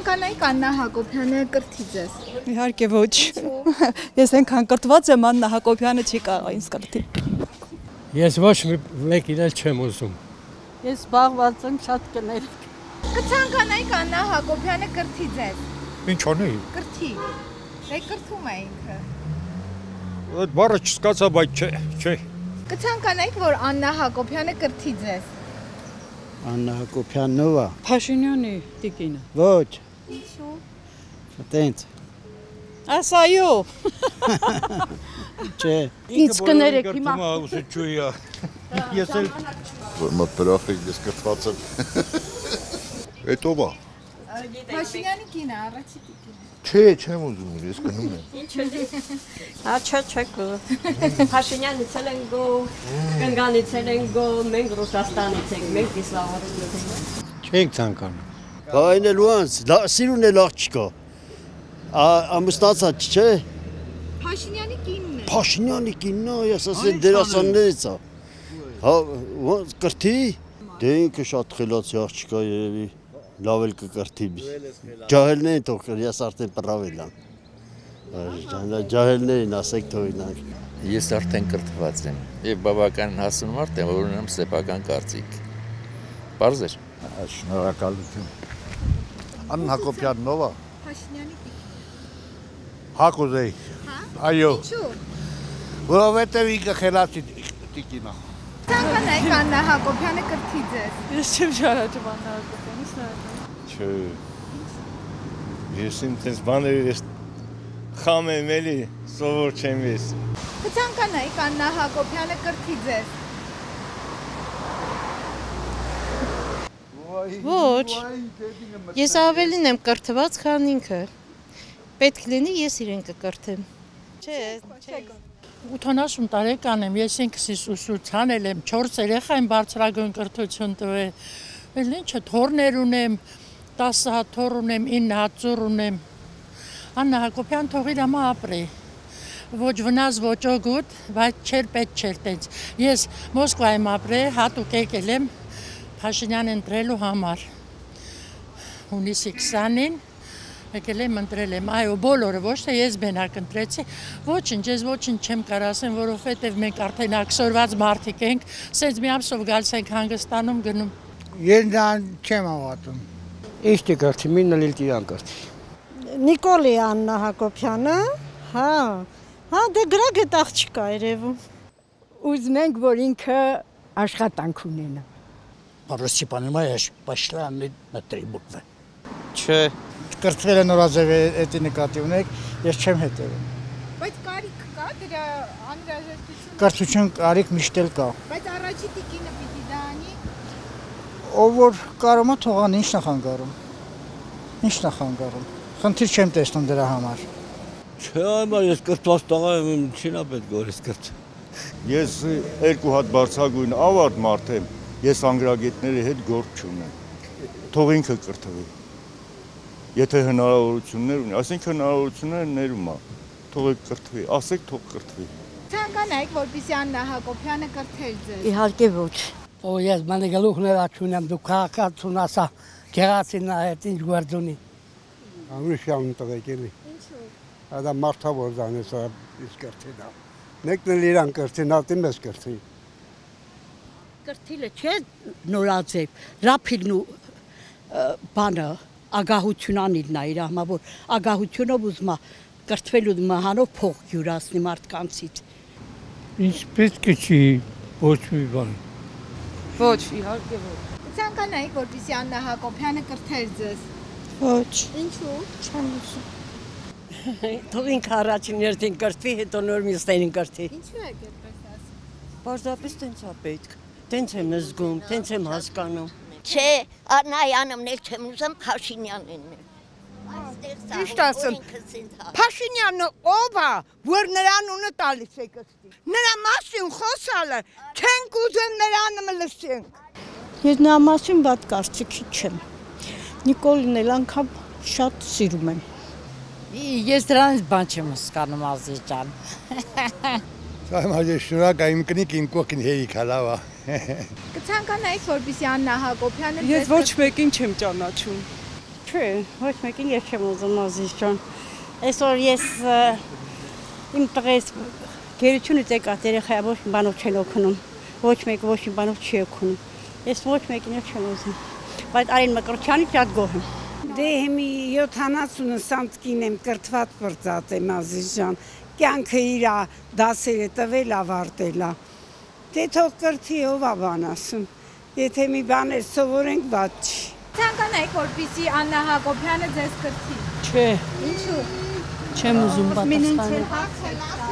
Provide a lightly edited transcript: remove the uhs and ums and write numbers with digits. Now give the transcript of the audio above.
Կցանկանայիք Աննա Հակոբյանը կրթի ձեզ։ Իհարկե ոչ։ Ես այնքան կրթված եմ, Աննա Հակոբյանը չի կարող ինձ կրթի։ Ես ոչ մեկին էլ չեմ ուզում։ Ես զբաղված եմ շատ կներ։ Կցանկանայիք Աննա Հակոբյանը կրթի ձեզ։ Ինչ անեի։ Կրթի։ Դե կրթում է ինքը։ Այդ բառը չսկացա, բայց չէ։ Կցանկանայիք, որ Աննա Հակոբյանը կրթի ձեզ։ Աննա Հակոբյանովա։ Փաշինյանի տիկինը։ Ոչ։ Ինչու։ Տենց։ Ասայո։ Չէ։ Ինձ կներեք հիմա։ Ուսուցչուհի է։ Ես էլ որ մոտ բրախիկ ես կրթված եմ։ Էտո բա։ Փաշինյանի կինը, առաջի տիկինը։ Չէ, չեմ ուզում, ես գնում եմ։ Չէ։ Փաշինյանից էլ են գո, Կնգանից էլ են գո, մենք Ռուսաստանից ենք, մենք Իսլամորից ենք։ Չենք ցանկանում։ Բա այն էլ ոնց, սիրուն էլ աղջիկա։ Ամուսնացած չէ։ Փաշինյանի կինն է։ Փաշինյանի կինն է, ես ասել դերասաններից է։ Հա, ոնց կրթի։ Դե ինքը շատ խելացի աղջիկա երևի։ Լավ էլ կկրթի։ Ջահելներին թող կրի, ես արդեն պրավել եմ։ Ջահելներին ասեք թողինանք։ Ես արդեն կրթված եմ եւ բավական հասուն մարդ եմ, որ ունեմ սեփական կարծիք։ Պարզ է։ Շնորհակալություն։ Աննա Հակոբյանովա։ Փաշինյանի տիկինը։ հակուզեի։ Այո։ Ինչու։ Որովհետև ինքը խելացի տիկին է։ Կցանկանայիք Աննա Հակոբյանը կրթի ձեզ։ Ես չեմ շարաճում Աննա Հակոբյանից նա։ Չէ։ Ես ինձ բաներ ես խամ եմ էլի, սովոր չեմ ես։ Կցանկանայիք Աննա Հակոբյանը կրթի ձեզ։ Ոչ, ես ավելին եմ կրթված, քան ինքը։ Պետք լինի ես իրեն կկրթեմ։ Չէ։ 80 տարեկան եմ, ես ինքսիս ուսուցանել եմ, 4 երեխա եմ բարձրագույն կրթություն տվել։ Էլ ինչը թոռներ ունեմ, 10 հատ թոռ ունեմ, 9 հատ ծուռ ունեմ։ Աննա Հակոբյան թող իր ամա ապրի։ Ոչ վնաս, ոչ օգուտ, բայց չէր պետք չէր տենց։ Ես Մոսկվա եմ ապրել, հատուկ եկել եմ Փաշինյան ընտրելու համար։ Հունիսի 20-ին եկել եմ ընտրել եմ, այո, բոլորը, ոչ թե ես բենակ ընտրեցի, ոչինչ, ես ոչինչ չեմ կարող ասեմ, որովհետև մենք արդեն աքսորված մարդիկ ենք, սենց մի ամսով գալիս ենք Հանգստանում գնում։ Ես դան չեմ հավատում։ Ինչ կրթի, մինն էլ տիրան կրթի։ Նիկոլի Աննա Հակոբյանը, հա, դե գրագետ աղջիկա երևում։ Ուզում ենք, որ ինքը աշխատանք ունենա։ Просто понимаешь, пошла на 3 буквы. Չէ։ Կրթվել է նորաձև էտի նկատի ունեք, ես չեմ հետևում։ Բայց կարիք կա դրա անհրաժեշտությունը։ Կրթություն կարիք միշտ էլ կա։ Բայց առաջի տիկինը պիտի դա անի։ Ով որ կարում է թողան, ինչ նախանգարում։ Ինչ նախանգարում։ Խնդիր չեմ տեսնում դրա համար։ Չէ, այո, ես կրթված տղա եմ, ինչին է պետք որ ես կրթ։ Ես 2 հատ բարձրագույն ավարտ մարդ եմ, ես անգրագետների հետ գործ չունեմ։ Թող ինքը կրթվի։ Եթե հնարավորություններ ունի, այսինքն հնարավորությունները ներում է, թող կրթվի, ասեք թող կրթվի։ Կցանկանայիք, որպեսզի Աննա Հակոբյանը կրթեր ձեզ։ Իհարկե ոչ։ Օ ես մանե գլուխներ աչունեմ, դու քաղաքացուն ասա, գեղացին այդ ինչ գործ ունի։ Ամրիշան տղեկ էլի։ Ինչու։ Դա մարդավոր դանես ის կրթի դա։ Մեկն էլ իրան կրթի, նավտի մեզ կրթի։ Կրթիլը չէ նորաձև, ռափիլն ու բանը ագահություն անիլն է իր համա, որ ագահությունով ուզում է կրթվելու մահանով փող յուրացնի մարդկանցից։ Ինչ պետք է չի, ոչ մի բան։ Ոչ, իհարկե ոչ։ Կցանկանայիք, որպեսզի Աննա Հակոբյանը կրթեր ձեզ։ Ոչ։ Ինչու։ Չեմ ուզում։ Թող ինքը առաջին երթին կրթվի, հետո նոր մյուսներին կրթի։ Ինչու եք այդպես ասում։ Պարզապես տենց է պետք։ Տենց եմ զգում, տենց եմ հասկանում։ Չէ, Աննայանն էլ չեմ ուզում, Փաշինյանն է։ Ճիշտ ասում։ Փաշինյանը ով է, որ նրան ունը տալիս է կրթի։ Նրա մասին խոսալը չենք ուզում նրան լսենք։ Ես նրա մասին վատ կարծիքի չեմ։ Նիկոլին էլ անգամ շատ սիրում եմ։ Ես դրանից բան չեմ հասկանում Ազիզ ջան։ Սա մաժե շնորհակալ իմ կնիկ իմ կողքին հերիք հալավա։ Կցանկանայիք, որպեսզի Աննա Հակոբյանը Ես ոչ մեկին չեմ ճանաչում։ Չէ, ոչ մեկին ես չեմ ուզում Ազիզ ջան։ Այսօր ես իմ տղես գերությունից եկած երեխայա ոչ մի բանով չեն օգնում։ Ոչ մեկ ոչ մի բանով չի օգնում։ Ես ոչ մեկին չեմ ուզում։ Բայց Արին Մկրտչյանի շատ գոհ եմ։ Դե հիմի 70 սանտկին եմ կրթված պրծած եմ Ազիզ ջան։ Կյանքը իր դասերը տվել ավարտելա։ Դե թող կրթի ով ա բան ասում։ Եթե մի բաներ սովորենք բաց չի։ Ցանկանայիք որպեսզի Աննա Հակոբյանը ձեզ կրթի։ Չէ, Ինչու։ չեմ ուզում պատասխանել։